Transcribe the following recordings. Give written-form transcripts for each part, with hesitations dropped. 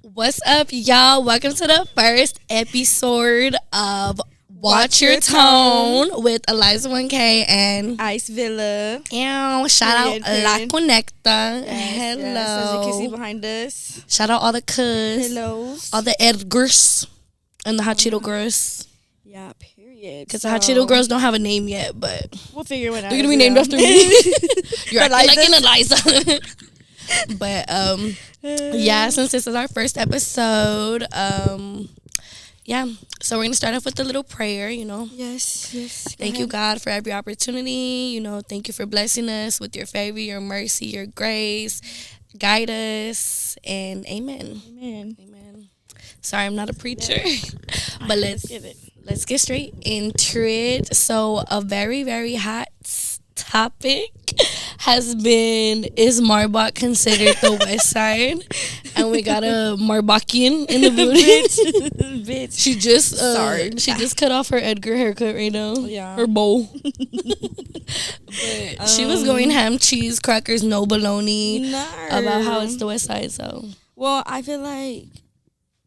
What's up, y'all? Welcome to the first episode of Watch Your Tone with Eliza 1K and Ice Villa. Shout out La CONECTA. Yes, Hello. yes, as you can see behind us. Shout out all the cuz. Hello. All the Edgars and the Hot Cheeto girls. Yeah, period. Because the Hot Cheeto girls don't have a name yet, but we'll figure it out. they're going to be named after me. You're acting like an Eliza. But yeah, since this is our first episode, so we're gonna start off with a little prayer. Yes. Thank you, God, for every opportunity. Thank you for blessing us with your favor, your mercy, your grace. Guide us, and amen. Sorry, I'm not a preacher, but let's get straight into it. So a very, very hot topic has been, is Marbach considered the West Side? And we got a Marbachian in the building. Bitch. She just cut off her Edgar haircut right now. Yeah. Her bowl. But she was going ham, cheese, crackers, no bologna about how it's the West Side. So, well, I feel like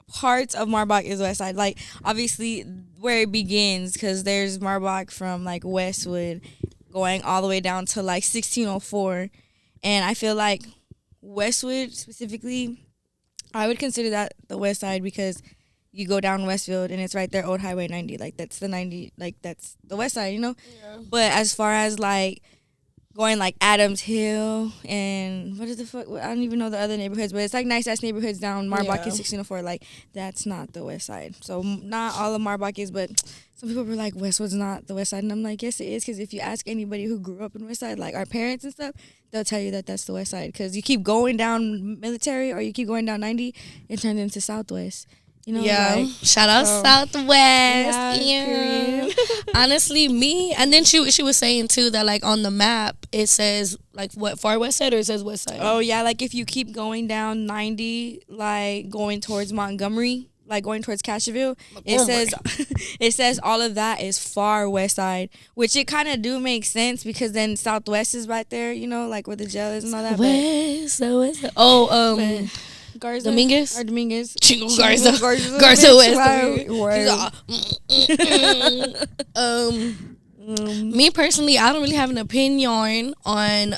parts of Marbach is West Side. Like, obviously, where it begins, because there's Marbach from, like, Westwood going all the way down to, like, 1604. And I feel like Westwood, specifically, I would consider that the West Side because you go down Westfield and it's right there, Old Highway 90. Like, that's the 90, like, that's the West Side, Yeah. But as far as, like, going, like, Adams Hill and what is the fuck? I don't even know the other neighborhoods, but it's, like, nice-ass neighborhoods down Marbach and 1604. Like, that's not the West Side. So, not all of Marbach is, but some people were like, Westwood's not the West Side. And I'm like, yes, it is, because if you ask anybody who grew up in West Side, like our parents and stuff, they'll tell you that that's the West Side. Because you keep going down Military or you keep going down 90, it turns into Southwest. Like, shout out Southwest. Yeah. Honestly, and then she was saying too that, like, on the map it says, like, what, far West Side, or it says West Side? Oh yeah, like if you keep going down 90, like going towards Montgomery, like going towards Cashville, it says all of that is far West Side, which it kind of do make sense because then Southwest is right there, like where the jail is and all that. West. Garza? Dominguez? Chingo Garza West. Me personally, I don't really have an opinion on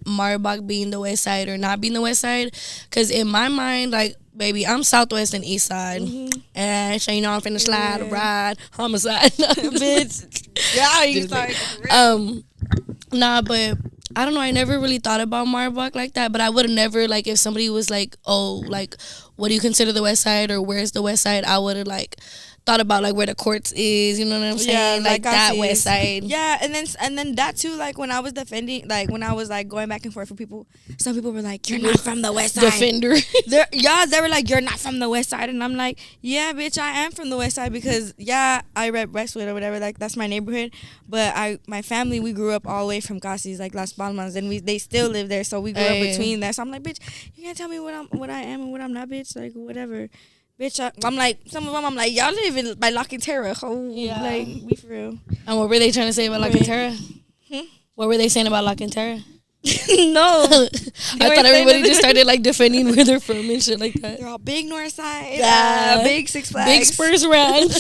Marbach being the West Side or not being the West Side, because in my mind, like, baby, I'm Southwest and East Side, and so I'm finna slide, ride, homicide, bitch. Yeah, you sorry. Nah, but I don't know. I never really thought about Marbach like that, but I would have never, like, if somebody was like, oh, like, what do you consider the West Side, or where's the West Side, I would have, like, thought about, like, where the courts is, you know what I'm saying? Yeah, like that West Side. Yeah, and then that too, like, when I was defending, like, when I was, like, going back and forth for people, some people were like, you're not from the West Side. Defender. They were like, you're not from the West Side. And I'm like, yeah, bitch, I am from the West Side because, yeah, I rep Westwood or whatever. Like, that's my neighborhood. But my family, we grew up all the way from Cassis, like, Las Palmas, and they still live there. So we grew up between that. So I'm like, bitch, you can't tell me what I am and what I'm not, bitch. Like, whatever. Bitch, I'm like, some of them, I'm like, y'all live by La Quintera. Like, be for real. And what were they trying to say about La Quintera? What were they saying about La Quintera? No. I thought everybody just started, like, defending where they're from and shit like that. They're all big North Side. Yeah. Big Six Flags. Big Spurs Ranch.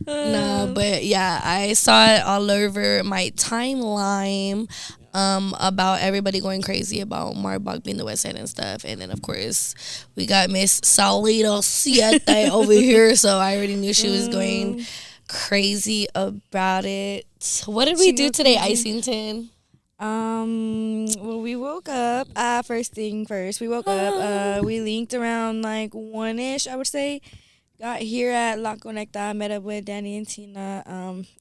Nah, but yeah, I saw it all over my timeline. About everybody going crazy about Marbach being the West Side and stuff. And then, of course, we got Miss Salida Siete over here, so I already knew she was going crazy about it. What did we do today, Icington? Well, we woke up, first thing first, we woke up, we linked around, like, 1-ish, I would say. Got here at La CONECTA, met up with Danny and Tina,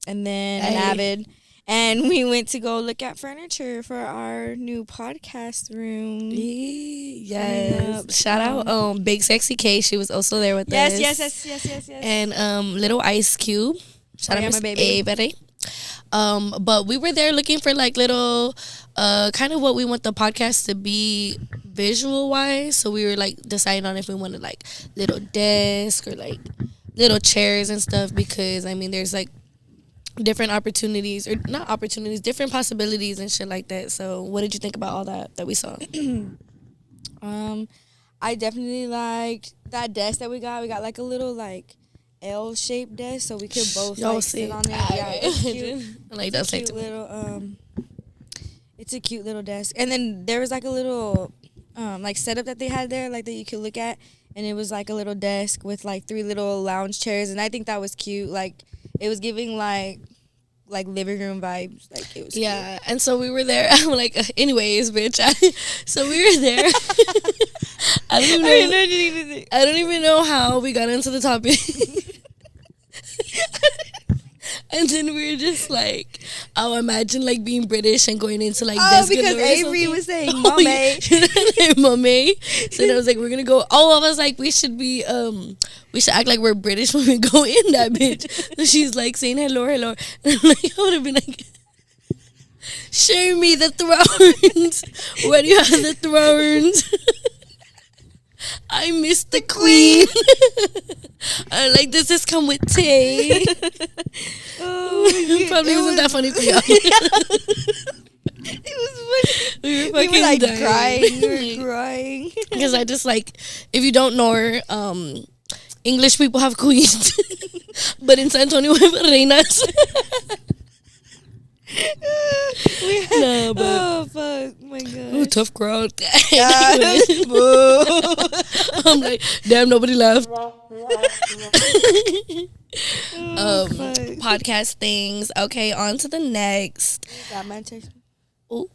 and then an AVID. And we went to go look at furniture for our new podcast room. Yes. Shout out Big Sexy K. She was also there with us. Yes. And Little Ice Cube. Shout out Miss AVID. But we were there looking for, like, little kind of what we want the podcast to be visual wise. So we were, like, deciding on if we wanted, like, little desk or, like, little chairs and stuff, because I mean there's, like, different opportunities, or not opportunities, different possibilities and shit like that. So what did you think about all that we saw? I definitely liked that desk that we got. We got like a little like L-shaped desk, so we could both like sit on it. Yeah, it's cute. Like It's a cute little it's a cute little desk. And then there was like a little like setup that they had there, like that you could look at, and it was like a little desk with like 3 little lounge chairs, and I think that was cute. Like it was giving like living room vibes. Like it was cute. And so we were there. I'm like, anyways, bitch. So we were there. I don't even know how we got into the topic. And then we were just like, oh, imagine like being British and going into like this. Oh, because Avery was saying mommy. Mommy. So then I was like, we're gonna go. Oh, I was like, we should act like we're British when we go in that bitch. So she's like saying hello. And I'm like, I would have been like, show me the thrones. Where do you have the thrones? I miss the queen. I like, does this come with tea? Probably wasn't that funny for y'all. It was funny. We were like dying. We were crying. Because I just like, if you don't know, English people have queens, but in San Antonio we have reinas. No, but oh fuck, my god, oh, tough crowd. I'm like, damn, nobody laughed. Podcast things. Okay, on to the next. Ooh.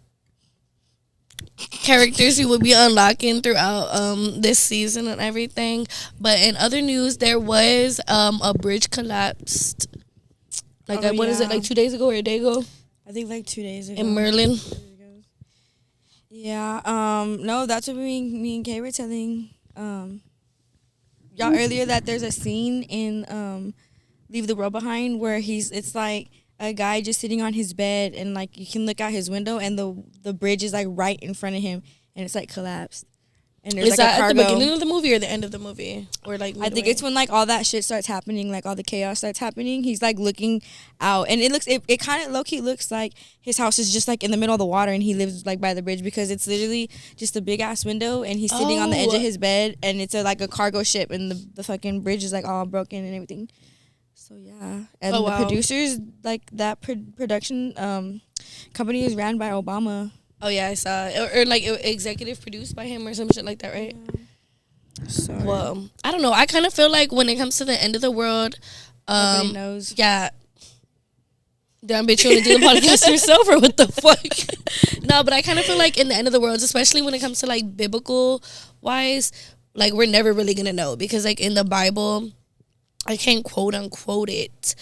Characters you will be unlocking throughout this season and everything. But in other news, there was a bridge collapsed. Like what is it? Like 2 days ago or a day ago? I think like 2 days ago. In Merlin. Yeah. No, that's what me and Kay were telling y'all earlier, that there's a scene in Leave the World Behind where it's like a guy just sitting on his bed, and like you can look out his window and the bridge is like right in front of him, and it's like collapsed. And there's is like that a cargo. At the beginning of the movie or the end of the movie? Or like midway? I think it's when like all that shit starts happening, like all the chaos starts happening. He's like looking out, and it kind of low key looks like his house is just like in the middle of the water, and he lives like by the bridge, because it's literally just a big ass window, and he's sitting on the edge of his bed, and it's like a cargo ship, and the fucking bridge is like all broken and everything. So yeah, and the producers, like that production company is ran by Obama. Oh yeah, I saw it. Or like executive produced by him or some shit like that, right? Yeah. Sorry. Well, I don't know. I kind of feel like when it comes to the end of the world, nobody knows. Yeah. Damn bitch, you want to do the podcast yourself or what the fuck? No, but I kind of feel like in the end of the world, especially when it comes to like biblical wise, like we're never really gonna know, because like in the Bible, I can't quote unquote it,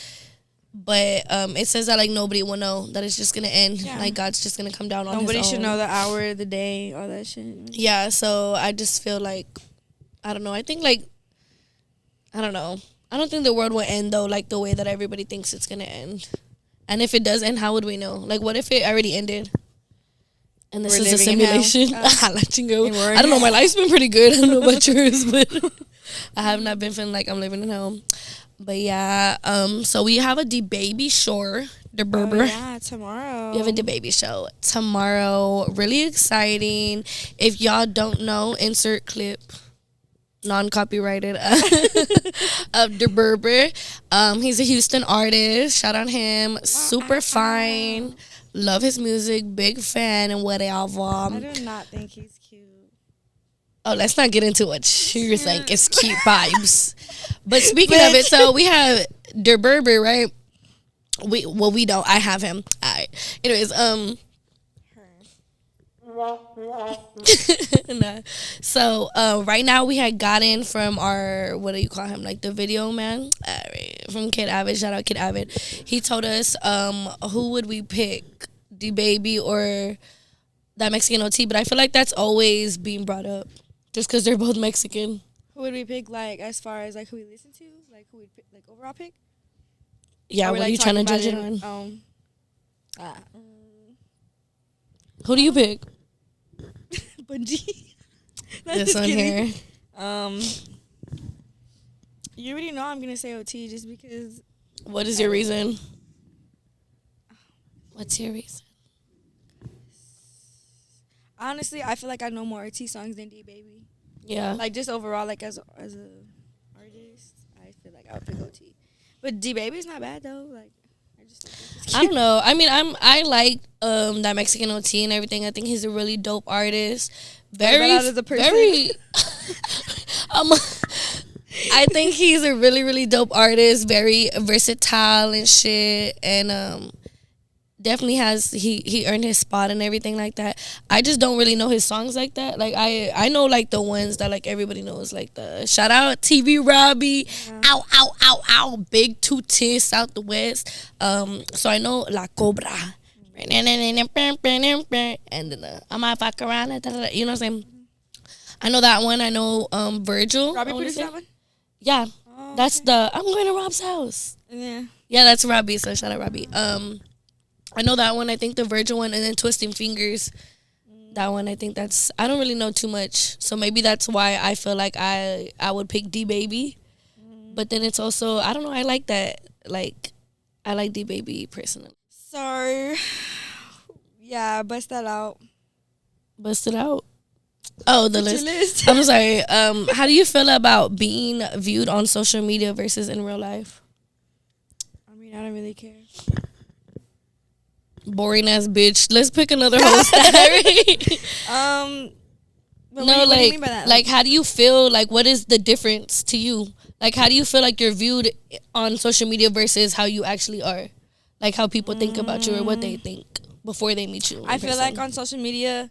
but it says that like nobody will know, that it's just gonna end. Yeah. Like God's just gonna come down on nobody his own. Should know the hour, the day, all that shit. Yeah, so I just feel like, I don't know. I think like, I don't know. I don't think the world will end though like the way that everybody thinks it's gonna end. And if it does end, how would we know? Like, what if it already ended? And this is a simulation. I don't know. My life's been pretty good. I don't know about yours, but I have not been feeling like I'm living at home. But yeah, so we have a DaBaby show, the Berber. Oh, yeah, tomorrow. We have a DaBaby show tomorrow. Really exciting. If y'all don't know, insert clip, non-copyrighted, of the Berber. He's a Houston artist. Shout out him. Super fine. Love his music. Big fan and whatever. I do not think he's cute. Oh, let's not get into what you think. It's cute vibes. But speaking of it, so we have Der Berber, right? We don't. I have him. All right. Anyways, nah. So right now we had gotten from our, what do you call him, like the video man, from Kid Avid. Shout out Kid Avid. He told us who would we pick, DaBaby or that Mexican OT? But I feel like that's always being brought up just because they're both Mexican. Who would we pick, like as far as like who we listen to, like who we pick, like overall pick? Yeah, what are you trying to judge it on? Who do you pick? Bungie. This one here. You already know I'm gonna say OT just because. What is your reason? What's your reason? Honestly, I feel like I know more OT songs than DaBaby. Yeah. Like just overall, like as a artist, I feel like I would pick OT. But D Baby's not bad though. Like I just think it's I don't know. I mean, I like that Mexican OT and everything. I think he's a really dope artist. Very, as a person? very. um, I think he's a really, really dope artist. Very versatile and shit, and definitely has he earned his spot and everything like that. I just don't really know his songs like that. Like I know like the ones that like everybody knows, like the shout out TV Robbie, ow ow ow ow, Big 210 South the West. So I know La Cobra, and then I'm a fuck around, you know what I'm saying. I know that one. I know Virgil. Robbie produced that one. Yeah, that's the I'm going to Rob's house. Yeah, that's Robbie. So shout out Robbie. I know that one. I think the Virgil one, and then Twisting Fingers. That one, I think that's. I don't really know too much, so maybe that's why I feel like I would pick D Baby. But then it's also, I don't know. I like that. Like, I like D Baby personally. So, yeah, bust that out. Bust it out. Oh, the What's your list. list? I'm sorry. How do you feel about being viewed on social media versus in real life? I mean, I don't really care. Boring ass bitch. Let's pick another host. But No, what do you like, mean by that? like, how do you feel? Like, what is the difference to you? Like, how do you feel like you're viewed on social media versus how you actually are? Like, how people think about you or what they think before they meet you. I feel like on social media,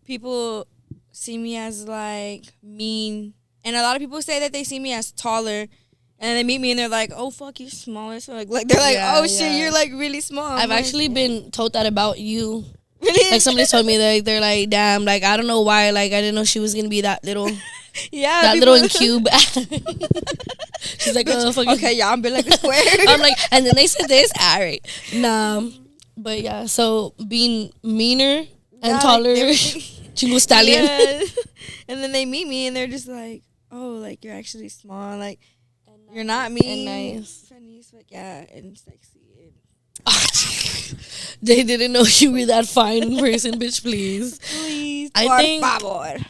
people see me as like mean, and a lot of people say that they see me as taller. And they meet me and they're like, "Oh fuck, you're smaller." So like they're like, Yeah, "Oh shit, yeah. you're like really small." I've like, actually been told that about you. really Like, somebody told me that they're like, "Damn, like, I don't know why. Like, I didn't know she was gonna be that little, yeah, that people, little and cube." She's like, "Oh, fucking." okay, yeah, I'm built like a square. I'm like, and then they said this. All right, nah, but yeah. So being meaner and Yeah, taller, like, chingo stallion. yeah. And then they meet me and they're just like, "Oh, like you're actually small. Like you're not mean, And nice. funny, but yeah, and sexy." They didn't know you were that fine in person, bitch. Please. Please, I por think- favor.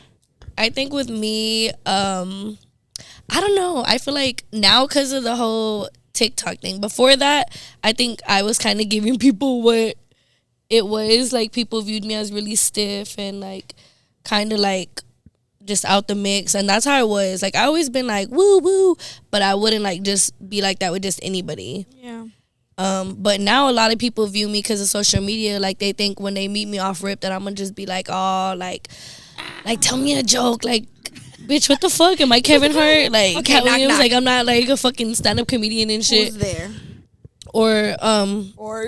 I think with me, I don't know. I feel like now because of the whole TikTok thing. Before that, I think I was kind of giving people what it was. Like, people viewed me as really stiff and like kind of like just out the mix, and that's how I was. Like, I always been like woo woo, but I wouldn't like just be like that with just anybody. Yeah. But now a lot of people view me because of social media. Like, they think when they meet me off rip that I'm gonna just be like, oh, like tell me a joke, like, bitch, what the fuck? Am I Kevin Hart? Like, Okay, Cat knock, Williams? knock. Like, I'm not like a fucking stand up comedian and shit. Who's there? Or Or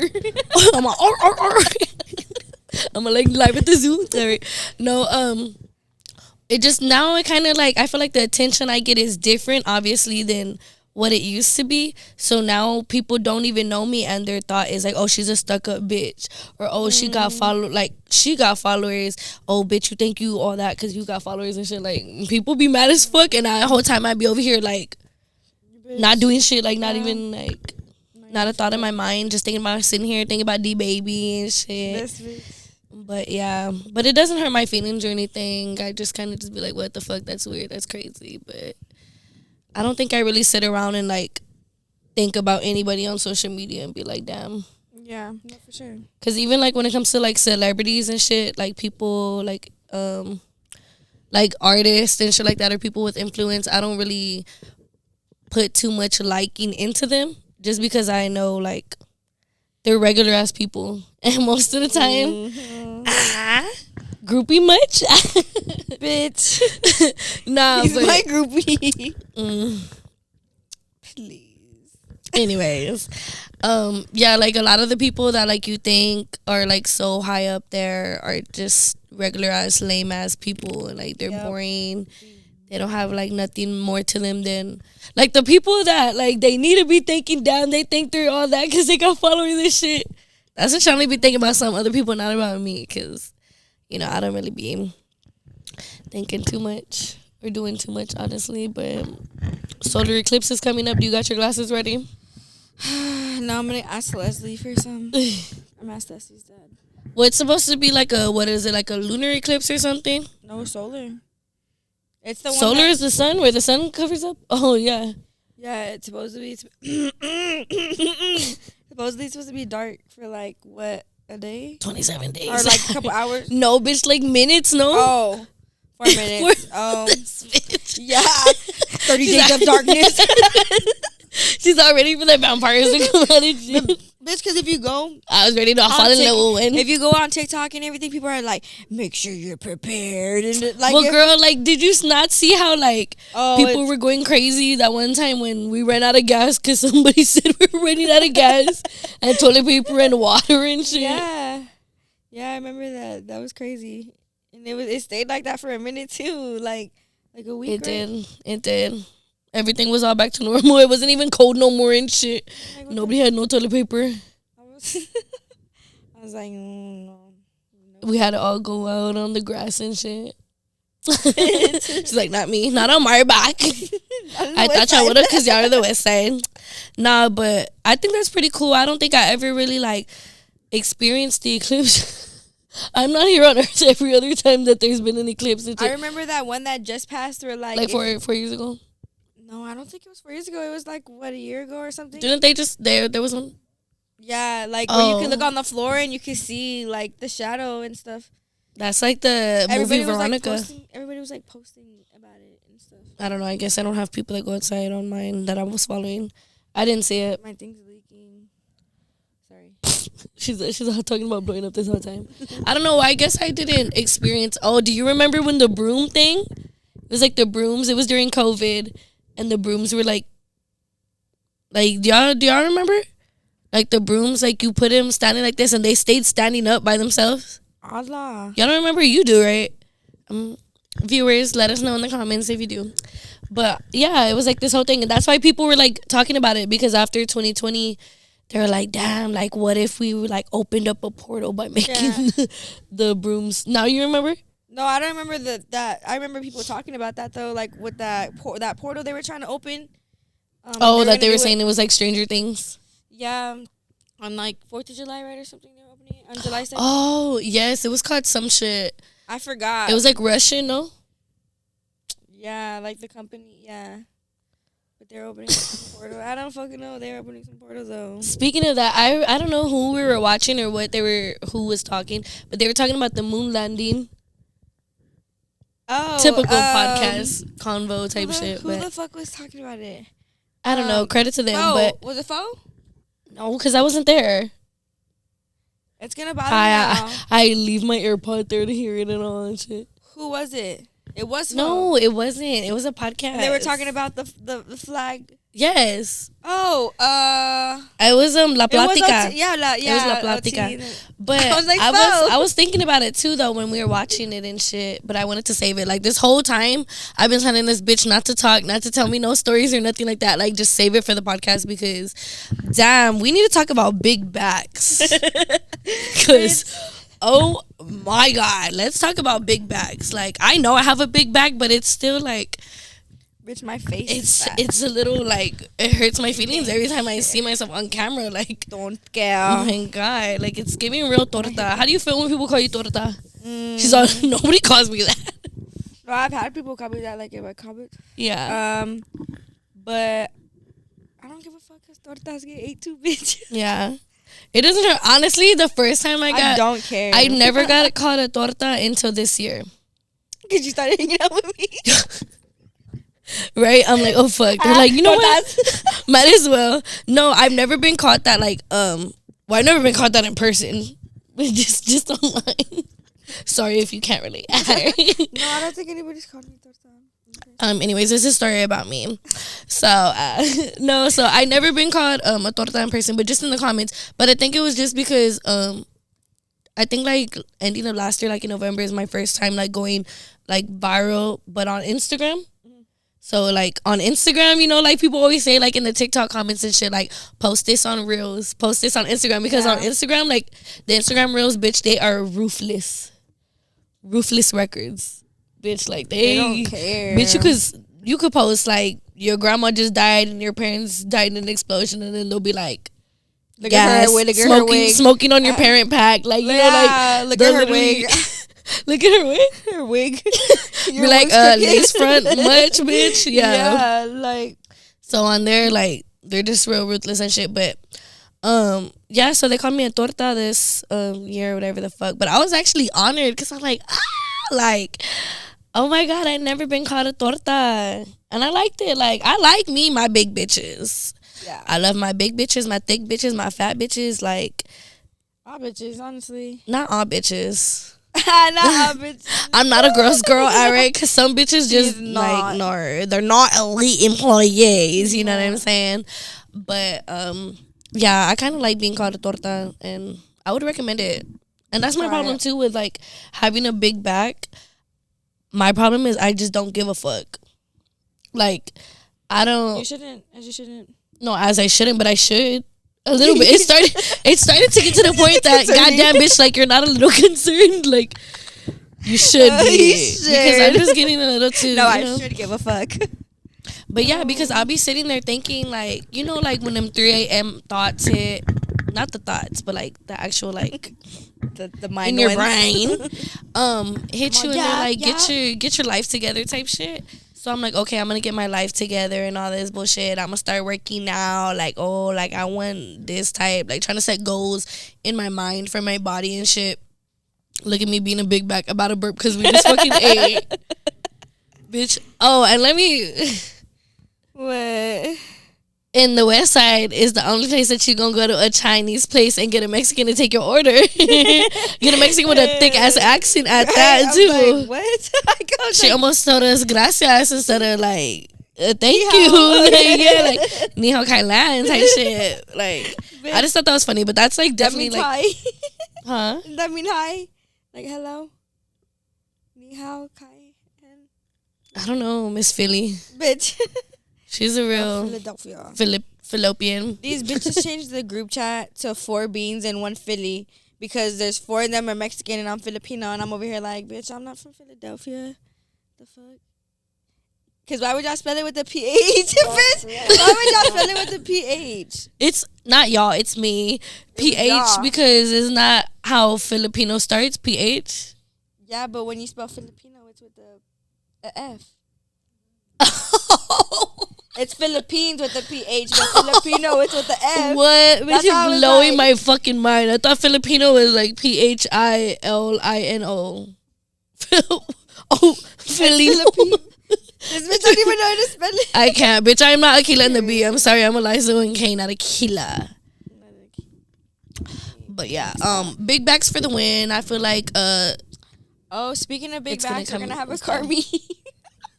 I'm a, or. I'm a, like, live at the zoo. Sorry. No, it just, now it kind of like, I feel like the attention I get is different, obviously, than what it used to be. So now people don't even know me, and their thought is like, oh, she's a stuck up bitch, or oh, she got followers. Oh, bitch, you think you all that because you got followers and shit. Like, people be mad as fuck, and the whole time I be over here like not doing shit, like not even like not a thought in my mind, just thinking about sitting here thinking about D Baby and shit. this bitch. But yeah, but it doesn't hurt my feelings or anything. I just kind of just be like, what the fuck? That's weird. That's crazy. But I don't think I really sit around and like think about anybody on social media and be like, damn. Yeah, no, for sure. Because even like when it comes to like celebrities and shit, like people like artists and shit like that, or people with influence, I don't really put too much liking into them just because I know like they're regular ass people, and most of the time, groupie much, Bitch. nah. He's but my groupie. Please. anyways, yeah, like a lot of the people that like you think are like so high up there are just regular ass lame ass people, and like they're boring. They don't have like nothing more to them than like the people that like they need to be thinking down. They think they're all that because they got followers and shit. That's what y'all need to be thinking about some other people, not about me, because you know I don't really be thinking too much or doing too much, honestly. But solar eclipse is coming up. Do you got your glasses ready? No, I'm gonna ask Leslie for some. I'm asked Leslie's dad. Well, it's supposed to be like a, what is it, like a lunar eclipse or something? No, solar. It's the one Solar is the sun, where the sun covers up. Oh yeah. Yeah, it's supposed to be. Supposedly, it's supposed to be dark for like what, a day? 27 days. Or like a couple hours? No, bitch, like minutes. No. Oh, 4 minutes. Oh, Bitch. yeah. 30 days of darkness. She's all ready for the vampires to come out and shit. Bitch, because if you go, I was ready to fall in love with one. if you go on TikTok and everything, people are like, make sure you're prepared. And like, well, girl, like, did you not see how like oh, people were going crazy that one time when we ran out of gas because somebody said we were running out of gas and toilet paper and water and shit? Yeah, I remember that. That was crazy, and it stayed like that for a minute too, like a week. It did. Everything was all back to normal. It wasn't even cold no more and shit. Like, nobody had no toilet paper. I was like, no. We had to all go out on the grass and shit. She's like, not me. Not on my back. I thought y'all would have because y'all are the west side. Nah, but I think that's pretty cool. I don't think I ever really, like, experienced the eclipse. I'm not here on Earth every other time that there's been an eclipse. I remember that one that just passed where, like 4 years ago? No, I don't think it was 4 years ago. It was like, what, a year ago or something? Didn't they just, there was one? Yeah, like where you could look on the floor and you could see like the shadow and stuff. That's like the movie Veronica. Everybody was like posting about it and stuff. I don't know. I guess I don't have people that go outside on mine that I was following. I didn't see it. My thing's leaking. Sorry. She's talking about blowing up this whole time. I don't know. I guess I didn't experience. Oh, do you remember when the broom thing? It was like the brooms. It was during COVID. And the brooms were like do y'all remember? Like the brooms, like you put them standing like this and they stayed standing up by themselves. Allah. Y'all don't remember? You do, right? Viewers, let us know in the comments if you do. But yeah, it was like this whole thing. And that's why people were like talking about it, because after 2020, they were like, damn, like what if we like opened up a portal by making the brooms? Now you remember? No, I don't remember that. I remember people talking about that though, like with that portal they were trying to open. They were saying it was like Stranger Things. Yeah, on like 4th of July, right, or something. They were opening it on July 2nd. Oh yes, it was called some shit. I forgot. It was like Russian, no? Yeah, like the company. Yeah, but they're opening some portal. I don't fucking know. They're opening some portals though. Speaking of that, I don't know who we were watching or who was talking, but they were talking about the moon landing. Oh, typical podcast convo type shit. Who the fuck was talking about it? I don't know. Credit to them, but was it Fo? No, because I wasn't there. It's gonna bother me now. I leave my AirPod there to hear it and all that shit. Who was it? It was Fo. No, it wasn't. It was a podcast. And they were talking about the flag. Yes. Oh, it was La Plática. It was La Plática. But I was like, I was thinking about it too though when we were watching it and shit. But I wanted to save it. Like this whole time, I've been telling this bitch not to talk, not to tell me no stories or nothing like that. Like just save it for the podcast because, damn, we need to talk about big backs. Because, oh my God, let's talk about big backs. Like I know I have a big back, but it's still like. Bitch, my face it's a little like it hurts my feelings every time I see myself on camera. Like don't care. Oh my God, like it's giving real torta. How do you feel when people call you torta? She's all nobody calls me that. No, I've had people call me that like in my comments. Yeah. But I don't give a fuck because tortas get ate too, bitch. Yeah. It doesn't hurt. Honestly, the first time I don't care. I never got called a torta until this year. Because you started hanging out with me. Right? I'm like, oh fuck. They're like, you know what? Might as well. No, I've never been caught that like I've never been caught that in person. just online. Sorry if you can't relate. No, I don't think anybody's called me torta. Okay. Anyways, this is a story about me. So no, so I never been called a torta in person, but just in the comments. But I think it was just because I think like ending of last year, like in November, is my first time like going like viral, but on Instagram. So, like, on Instagram, you know, like, people always say, like, in the TikTok comments and shit, like, post this on Reels, post this on Instagram. Because on Instagram, like, the Instagram Reels, bitch, they are ruthless. Ruthless records. Bitch, like, they don't care. Bitch, you could post, like, your grandma just died and your parents died in an explosion. And then they'll be like, look at her wig. Smoking on your parent pack. Like, you know, like, look at her wig. Look at her wig. Her wig. Be like, lace front much, bitch. Yeah. Yeah, like. So on there, like, they're just real ruthless and shit. But, yeah, so they called me a torta this year or whatever the fuck. But I was actually honored because I'm like, like, oh my God, I'd never been called a torta. And I liked it. Like, I like me, my big bitches. Yeah. I love my big bitches, my thick bitches, my fat bitches. Like, All bitches, honestly. not all bitches. Not all bitches. I'm not a gross girl, alright? Because some bitches just, like, no, they're not elite employees. You know what I'm saying? But, yeah, I kind of like being called a torta, and I would recommend it. And that's my problem, too, with, like, having a big back. My problem is I just don't give a fuck. Like, I don't. You shouldn't. As you shouldn't. No, as I shouldn't, but I should. A little bit. It started to get to the point that, goddamn, bitch, like, you're not a little concerned. Like, you should be. Because I'm just getting a little too. No, I should give a fuck. But yeah, because I'll be sitting there thinking, like, you know, like when them 3 a.m. thoughts hit. Not the thoughts, but like the actual, like, the mind in your ones. brain, hit you and they're like, get your life together type shit. So I'm like, okay, I'm gonna get my life together and all this bullshit. I'm gonna start working out. Like, oh, like I want this type. Like trying to set goals in my mind for my body and shit. Look at me being a big back about a burp because we just fucking ate, bitch. Oh, and let me. What? In the West Side is the only place that you gonna go to a Chinese place and get a Mexican to take your order. Get a Mexican with a thick ass accent at that too. Like, what? She almost told us gracias instead of like thank you. Like, yeah, like ni hao kai lan type shit. Like I just thought that was funny, but that's like definitely that like hi. Does that mean hi? Like hello? Ni hao kai. I don't know, Miss Philly. Bitch. She's a real Philadelphia. Philippian. These bitches changed the group chat to 4 beans and 1 Philly because there's 4 of them are Mexican and I'm Filipino and I'm over here like, bitch, I'm not from Philadelphia. The fuck? Because why would y'all spell it with the PH, bitch? Why would y'all spell it with the PH? It's not y'all, it's me. PH because it's not how Filipino starts, PH. Yeah, but when you spell Filipino, it's with a F. It's Philippines with the PH, but Filipino it's with the F. What? Bitch, you're blowing my fucking mind. I thought Filipino was like PHILINO. Oh, Filipino. This bitch don't even know how to spell it. I can't, bitch. I'm not Aquila in the B. I'm sorry, I'm Eliza and K, not Aquila. But yeah, big backs for the win. I feel like oh, speaking of big backs, we're gonna have a car meet.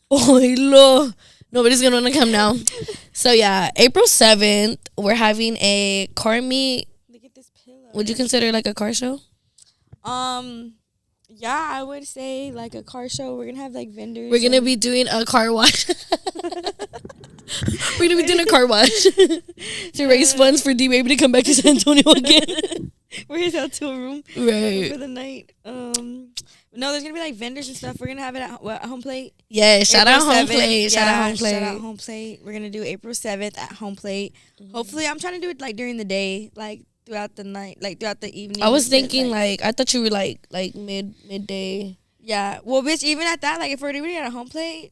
Oh, hello. Nobody's gonna wanna come now. So yeah, April 7th, we're having a car meet. Look at this pillow. Would you consider like a car show? Yeah, I would say like a car show. We're gonna have like vendors. We're gonna be doing a car wash. We're gonna be doing a car wash to raise funds for D Baby to come back to San Antonio again. We're his hotel room right for the night. No, there's gonna be like vendors and stuff. We're gonna have it at Home Plate. Yeah, shout out Home Plate. Shout out Home Plate. Shout out Home Plate. We're gonna do April 7th at Home Plate. Mm-hmm. Hopefully, I'm trying to do it like during the day, like throughout the night, like throughout the evening. I was thinking like I thought you were like midday. Yeah, well, bitch, even at that, like if we're doing it at Home Plate,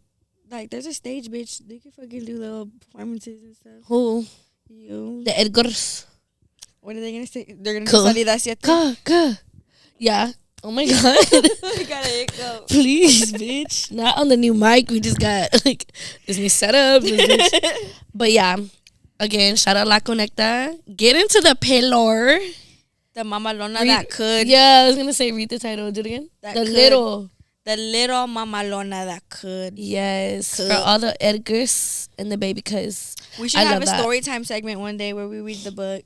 like there's a stage, bitch. They can fucking do little performances and stuff. Who? You. The Edgars. What are they gonna say? They're gonna do Salida Siete. Yeah. Oh my god. We got a hiccup. Please, bitch. Not on the new mic. We just got like this new setup. But yeah. Again, shout out La Conecta. Get into the pillar. The mamalona that could. Yeah, I was gonna say read the title. Do it again. The little mamalona that could. Yes. Could. For all the Edgars and the baby cuz. We should have a story time segment one day where we read the book.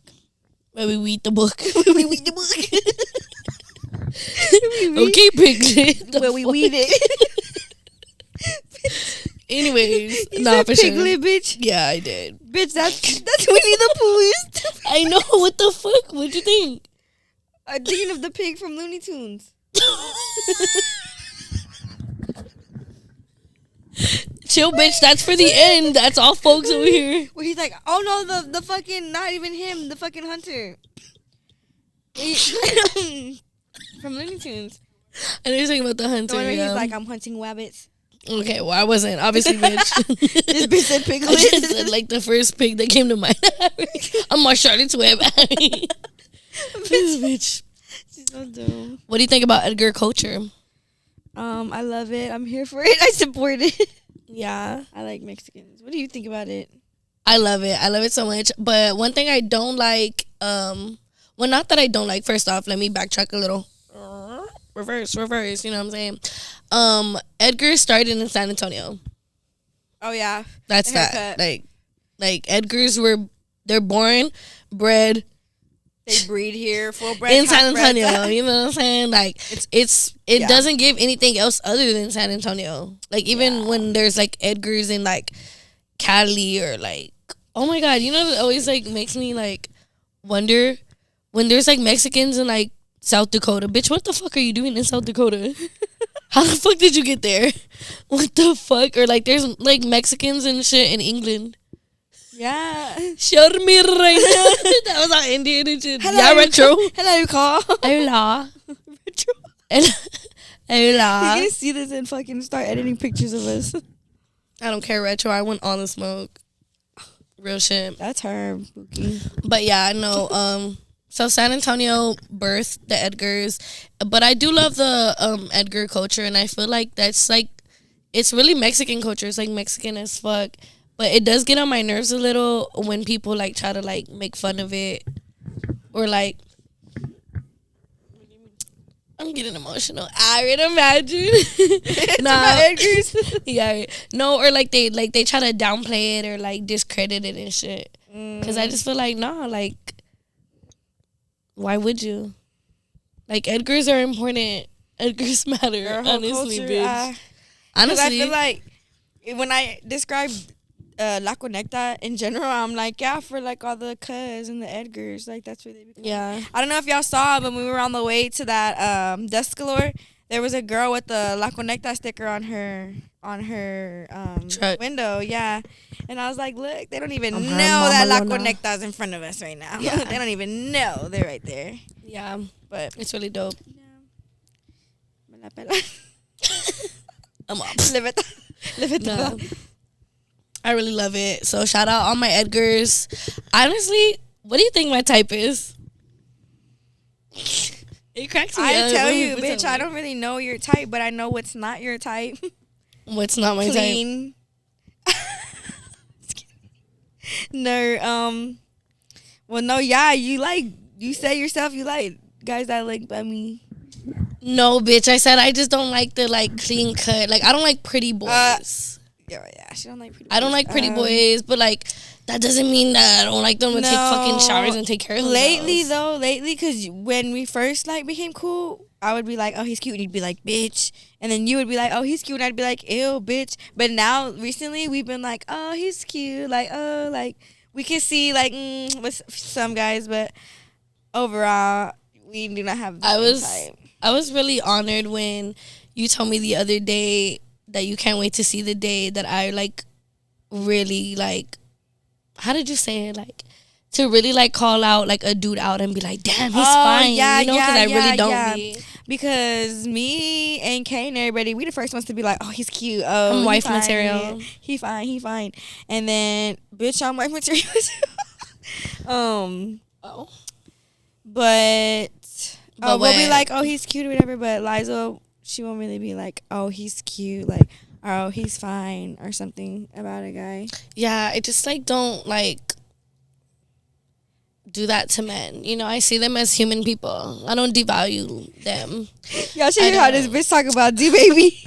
Where we read the book. We read the book. Okay, Piglet. Where we read it. Anyways, for Piglet, bitch. Yeah, I did. Bitch, that's Winnie the Pooh. I know. What the fuck? What'd you think? I'm thinking of the pig from Looney Tunes. Chill, bitch. That's for the end. That's all, folks, over here. Where he's like, oh no, the fucking, not even him, the fucking hunter. From Looney Tunes. I know you're talking about the hunter. The one where he's like, I'm hunting rabbits. Okay, well, I wasn't. Obviously, bitch. This bitch said I Piglet. just said, like, the first pig that came to mind. I'm on Charlotte's Web. This bitch. She's so dumb. What do you think about Edgar culture? I love it. I'm here for it. I support it. Yeah. I like Mexicans. What do you think about it? I love it. I love it so much. But one thing I don't like, well, not that I don't like. First off, let me backtrack a little. Reverse, you know what I'm saying? Edgar started in San Antonio. Oh yeah. That's that. Like they're born, bred They breed here, full bred in San Antonio. You know what I'm saying? Like it doesn't give anything else other than San Antonio. Like even when there's like Edgars in like Cali or like, oh my God, you know, it always like makes me like wonder when there's like Mexicans in like South Dakota. Bitch, what the fuck are you doing in South Dakota? How the fuck did you get there? What the fuck? Or like there's like Mexicans and shit in England. Yeah. Show me right now. That was our Indian and shit. Hello, Yeah, retro. Hello, call. Hola. Retro. Hola. You can see this and fucking start editing pictures of us. I don't care, retro. I want all the smoke. Real shit. That's her, Bookie. But yeah, no. So San Antonio birthed the Edgars, but I do love the Edgar culture, and I feel like that's like it's really Mexican culture. It's like Mexican as fuck, but it does get on my nerves a little when people like try to like make fun of it or like. I'm getting emotional. I would imagine. Nah, Edgars. Yeah, no, or like they try to downplay it or like discredit it and shit. Cause I just feel like nah, like. Why would you? Like, Edgars are important. Edgars matter, honestly, culture, bitch. Honestly. I feel like when I describe La Conecta in general, I'm like, yeah, for like all the cuz and the Edgars. Like, that's where they become. Yeah. I don't know if y'all saw, but when we were on the way to that Dust Galore, there was a girl with the La Conecta sticker on her window. Yeah. And I was like, look, they don't even know that La Conecta is in front of us right now. Yeah. They don't even know. They're right there. Yeah. But it's really dope. Yeah. I'm up. Live it. No. I really love it. So shout out all my Edgars. Honestly, what do you think my type is? It cracks me up. I tell you, bitch, I don't really know your type, but I know what's not your type. What's not my Clean. Type? No, well, no, yeah, you say yourself you like guys that like bummy. No, bitch, I said I just don't like the like clean cut. Like I don't like pretty boys. Yeah, she don't like pretty boys. I don't like pretty boys, but like that doesn't mean that I don't like them to take fucking showers and take care of themselves. Lately, because when we first like became cool, I would be like, oh, he's cute, and you'd be like, bitch, and then you would be like, oh, he's cute, and I'd be like, ew, bitch. But now recently we've been like, oh, he's cute, like, oh, like we can see like with some guys, but overall we do not have the same type. I was really honored when you told me the other day that you can't wait to see the day that I like really like. How did you say it? Like to really like call out like a dude out and be like, damn, he's fine. Yeah, you know, because I really don't be. Because me and Kane and everybody, we the first ones to be like, oh, he's cute. Oh, I'm wife material. He fine. And then, bitch, I'm wife material. But we'll be like, oh, he's cute or whatever. But Liza, she won't really be like, oh, he's cute. Like, oh, he's fine or something about a guy. Yeah, I just like don't like do that to men. You know, I see them as human people. I don't devalue them. Y'all should hear how this bitch talk about D-Baby.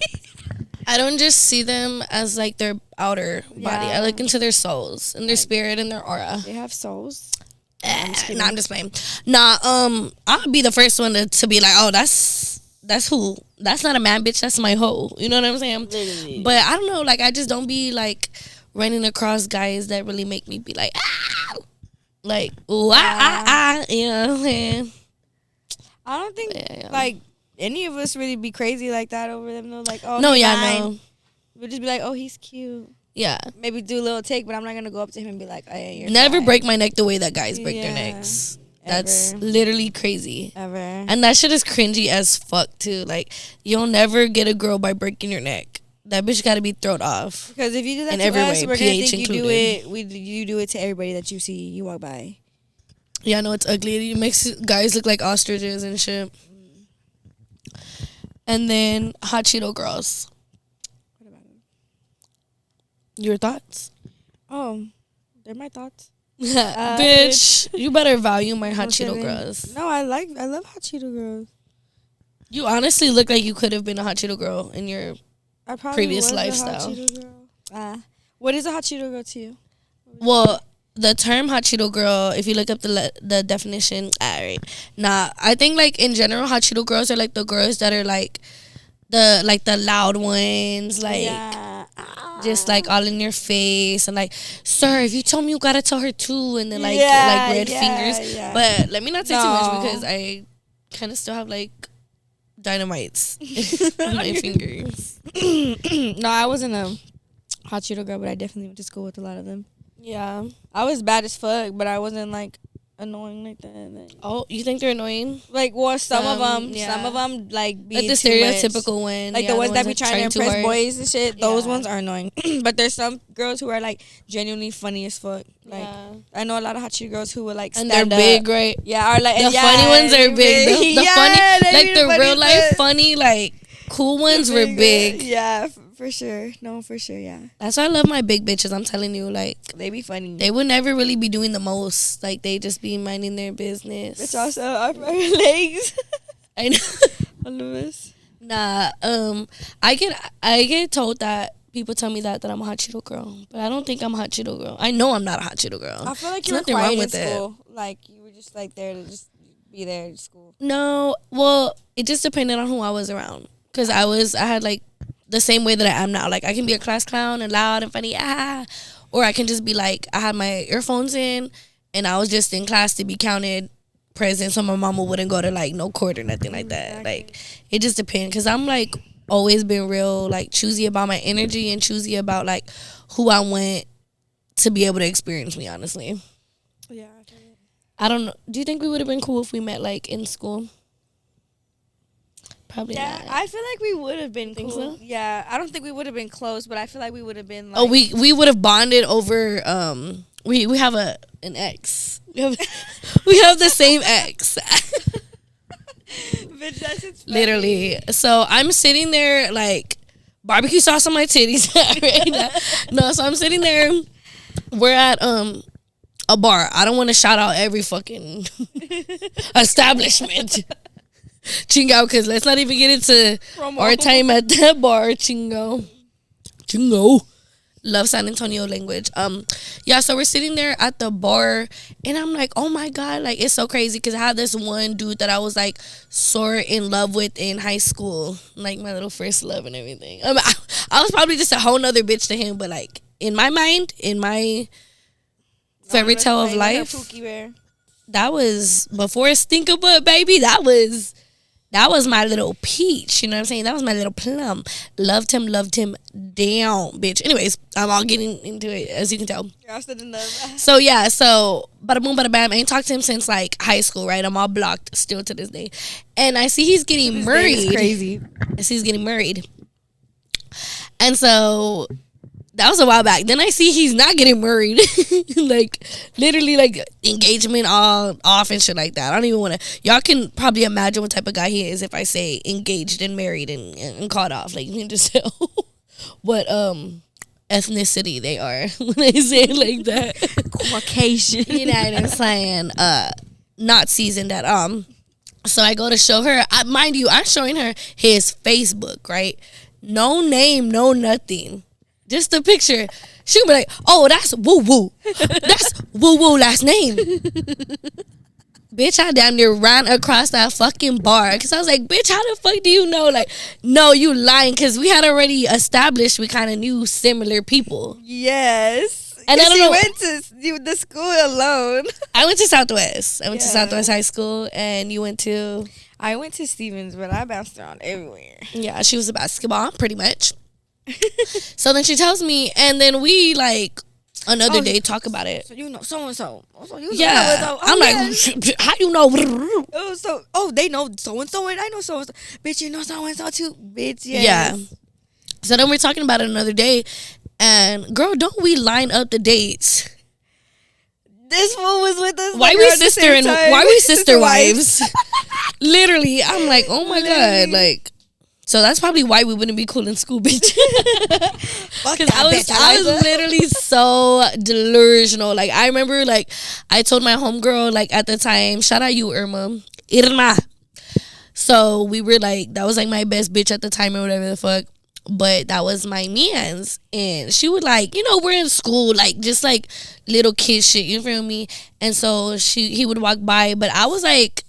I don't just see them as like their outer body. I look into their souls and their spirit and their aura. They have souls. I'm just playing. Nah, I'll be the first one to be like, oh, that's who. That's not a man, bitch. That's my hoe. You know what I'm saying? Literally. But I don't know. Like, I just don't be like running across guys that really make me be like, ah, like, ooh, you know what I'm saying? I don't think like any of us really be crazy like that over them though. Like, oh, no, he's yeah, fine. no. We'll just be like, oh, he's cute. Yeah. Maybe do a little take, but I'm not gonna go up to him and be like, oh, yeah, you're never fine. break my neck the way that guys break their necks. That's literally crazy. Ever. And that shit is cringy as fuck too. Like, you'll never get a girl by breaking your neck. that bitch got to be thrown off. Because if you do that in to every us, way, we're gonna think you do included. it. You do it to everybody that you see. You walk by. Yeah, I know it's ugly. It makes guys look like ostriches and shit. And then hot Cheeto girls. What about them? Your thoughts? Oh, they're my thoughts. Bitch, you better value my hot Cheeto 107. girls. No, I love hot Cheeto girls. You honestly look like you could have been a hot Cheeto girl in your I probably previous was lifestyle. A hot Cheeto girl. What is a hot Cheeto girl to you? Well, the term hot Cheeto girl, if you look up the definition, alright. Nah, I think like in general, hot Cheeto girls are like the girls that are like the loud ones, like just like all in your face and like, sir, if you tell me, you gotta tell her too, and then like red fingers. Yeah. But let me not say too much because I kind of still have like dynamites on my fingers. No, I wasn't a hot Cheeto girl, but I definitely went to school with a lot of them. Yeah. I was bad as fuck, but I wasn't like annoying like that. Oh, you think they're annoying? Like, well, some of them like be like the too stereotypical much. one, like the ones that be trying to impress boys and shit. Those ones are annoying. But there's some girls who are like genuinely funny as fuck. Like I know a lot of hot Cheeto girls who would like stand and they're big, right? Yeah, or like the funny ones are big. The funny, like the real life funny, like cool ones were big. Yeah, for sure. No, for sure. Yeah. That's why I love my big bitches. I'm telling you, like they be funny. They would never really be doing the most. Like they just be minding their business. Bitch, also our legs. I know. All of us. Nah. I get told that people tell me that I'm a hot Cheeto girl, but I don't think I'm a hot Cheeto girl. I know I'm not a hot Cheeto girl. I feel like you're nothing quiet wrong with in school. it. Like you were just like there to just be there at school. No, well, it just depended on who I was around. Cause I had like the same way that I am now. Like I can be a class clown and loud and funny, or I can just be like I had my earphones in and I was just in class to be counted present, so my mama wouldn't go to like no court or nothing like that. Exactly. Like it just depends. Cause I'm like always been real like choosy about my energy and choosy about like who I want to be able to experience me. Honestly, yeah. I don't know. Do you think we would have been cool if we met like in school? Probably not. I feel like we would have been cool. So? Yeah, I don't think we would have been close, but I feel like we would have been like... Oh, we would have bonded over we have an ex. We have the same ex. Bitch, that's literally. So I'm sitting there like barbecue sauce on my titties right now. No, so I'm sitting there. We're at a bar. I don't want to shout out every fucking establishment. Chingo, because let's not even get into our time at that bar. Chingo. Love San Antonio language. Yeah, so we're sitting there at the bar and I'm like, oh my God, like it's so crazy because I had this one dude that I was like sort of in love with in high school, like my little first love and everything. I was probably just a whole nother bitch to him, but like in my mind, in my fairy tale of life, that was before Stinker Butt, baby. That was my little peach, you know what I'm saying? That was my little plum. Loved him down, bitch. Anyways, I'm all getting into it, as you can tell. You're still in love. So, yeah, bada boom, bada bam. I ain't talked to him since, like, high school, right? I'm all blocked still to this day. And I see he's getting married. It's crazy. I see he's getting married. And so... that was a while back. Then I see he's not getting married. Like, literally, like, engagement all off and shit like that. I don't even want to... y'all can probably imagine what type of guy he is if I say engaged and married and caught off. Like, you can just tell what ethnicity they are when I say it like that. Caucasian. You know what I'm saying? Not seasoned at So I go to show her... mind you, I'm showing her his Facebook, right? No name, no nothing. Just a picture. She'll be like, oh, that's woo-woo. That's woo-woo last name. Bitch, I damn near ran across that fucking bar. Because I was like, bitch, how the fuck do you know? Like, no, you lying. Because we had already established we kind of knew similar people. Yes. And I don't know. Went to the school alone. I went to Southwest. I went to Southwest High School. And you went to? I went to Stevens, but I bounced around everywhere. Yeah, she was a basketball, pretty much. So then she tells me, and then we like another day talk about it. So you know so and so. Yeah, I'm like, how you know? They know so and so, and I know so and so. Bitch, you know so and so too. Bitch, yes. Yeah. So then we're talking about it another day. And girl, don't we line up the dates? This fool was with us. Why we sister wives? Literally, I'm like, oh my god, like. So that's probably why we wouldn't be cool in school, bitch. Because I was literally so delusional. Like, I remember, like, I told my homegirl, like, at the time, shout out you, Irma. So we were like, that was like my best bitch at the time or whatever the fuck. But that was my man's. And she would, like, you know, we're in school, like, just like little kid shit, you feel me? And so he would walk by, but I was like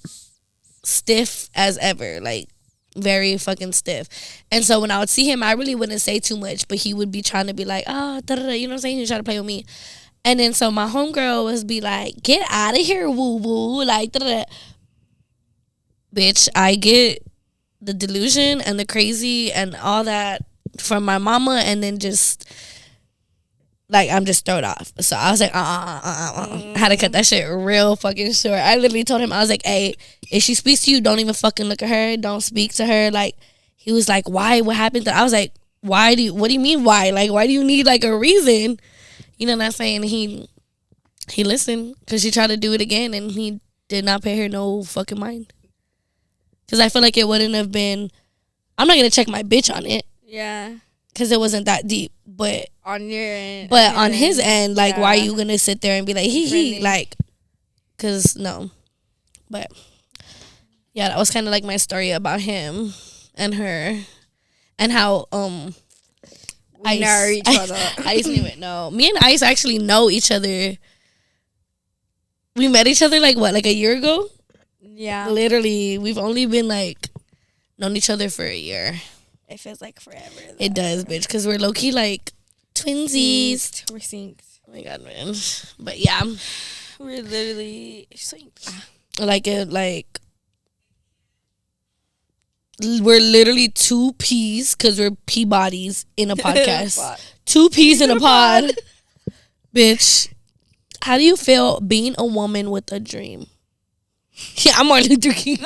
stiff as ever, like very fucking stiff. And so when I would see him, I really wouldn't say too much, but he would be trying to be like, oh, da-da-da, you know what I'm saying? He trying to play with me. And then so my homegirl was be like, get out of here, woo-woo, like, da-da-da. Bitch, I get the delusion and the crazy and all that from my mama, and then just like I'm just thrown off. So I was like, I had to cut that shit real fucking short. I literally told him, I was like, hey, if she speaks to you, don't even fucking look at her. Don't speak to her. Like, he was like, why? What happened? I was like, what do you mean why? Like, why do you need like a reason? You know what I'm saying? He listened because she tried to do it again, and he did not pay her no fucking mind. Because I feel like it wouldn't have been, I'm not going to check my bitch on it. Yeah. Because it wasn't that deep. But on your end. But on his end, like, why are you going to sit there and be like, he, like, because no. But, yeah, that was kind of like my story about him and her. And how, we know each other. Ice knew it. No. Me and Ice actually know each other. We met each other, like, what, like a year ago? Yeah. Literally, we've only been, like, known each other for a year. It feels like forever, though. It does, bitch, because we're low-key, like, twinsies. We're synced. Oh, my God, man. But, yeah. We're literally synced. We're literally two peas, because we're pea bodies in a podcast. Two peas in a pod. Bitch, how do you feel being a woman with a dream? Yeah, I'm Martin Luther King.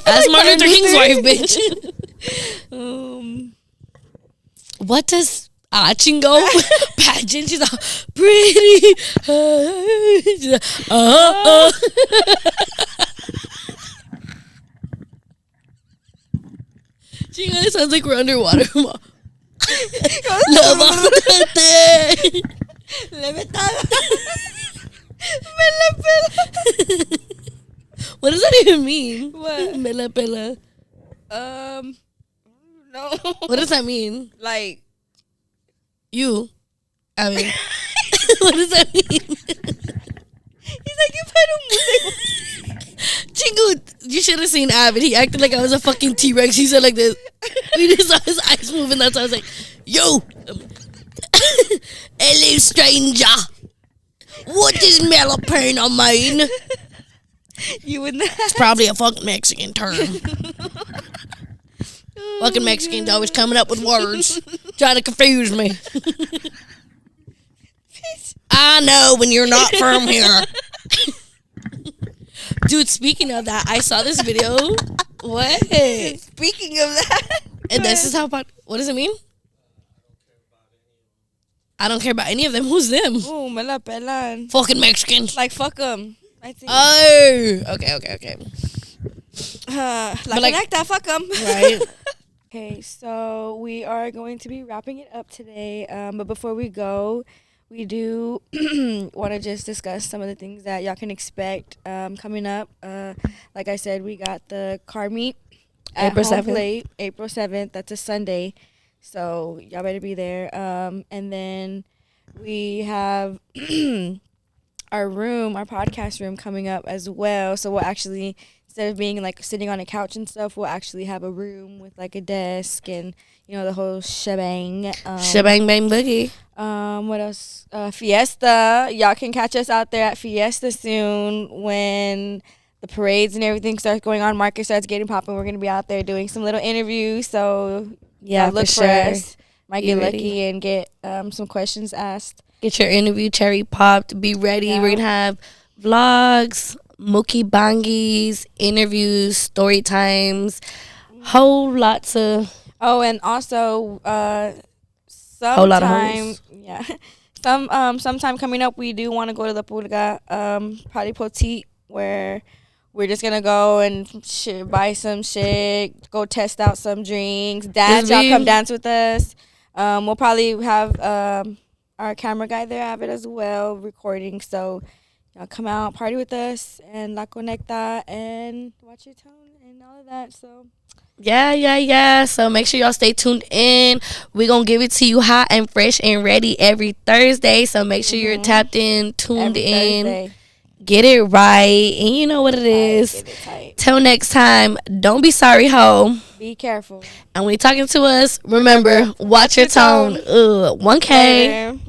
That's Martin Luther King's wife, bitch. What does Chingo pageant? She's all pretty. Chingo, it sounds like we're underwater. What does that even mean? What? Mela pela. No. What does that mean? Like you. I mean, what does that mean? He's like, you put him. Chingu, you should have seen AVID. He acted like I was a fucking T-Rex. He said like this. We just saw his eyes moving. That's why I was like, yo, hello stranger. What does melapena mean? You would not. It's probably a fucking Mexican term. Fucking Mexicans always coming up with words, trying to confuse me. I know when you're not from here. Dude, speaking of that, I saw this video. What? Speaking of that. And this is how, what does it mean? I don't care about any of them. Who's them? Oh, me la pelan. Fucking Mexicans. Like, fuck them. Oh. Okay. La CONECTA, fuck them. Right. Okay, so we are going to be wrapping it up today. But before we go, we do want to just discuss some of the things that y'all can expect coming up. Like I said, we got the car meet at April Home 7th. Plate, April 7th. That's a Sunday. So y'all better be there. And then we have our podcast room coming up as well. So we'll actually, instead of being like sitting on a couch and stuff, we'll actually have a room with like a desk and, you know, the whole shebang. Shebang bang boogie. What else? Fiesta. Y'all can catch us out there at Fiesta soon when the parades and everything starts going on. Market starts getting popping. We're going to be out there doing some little interviews. So yeah, look for us. Might get lucky and get some questions asked. Get your interview cherry popped. Be ready. Yeah. We're going to have vlogs, mukbangies, interviews, story times, whole lots of Oh, and also, Whole lot of sometime, hoes. yeah, sometime coming up, we do want to go to the Pulga, Party Petite, where we're just gonna go and buy some shit, go test out some drinks, dance. Y'all come dance with us. We'll probably have our camera guy there, AVID, as well, recording. So y'all come out, party with us, and La Conecta, and watch your tone and all of that. So. Yeah. So make sure y'all stay tuned in. We're going to give it to you hot and fresh and ready every Thursday. So make sure you're tapped in, tuned Every in. Thursday. Get it right. And you know what it is. Get it tight. Till next time, don't be sorry, ho. Be careful. And when you're talking to us, remember, watch your tone. 1K. Later.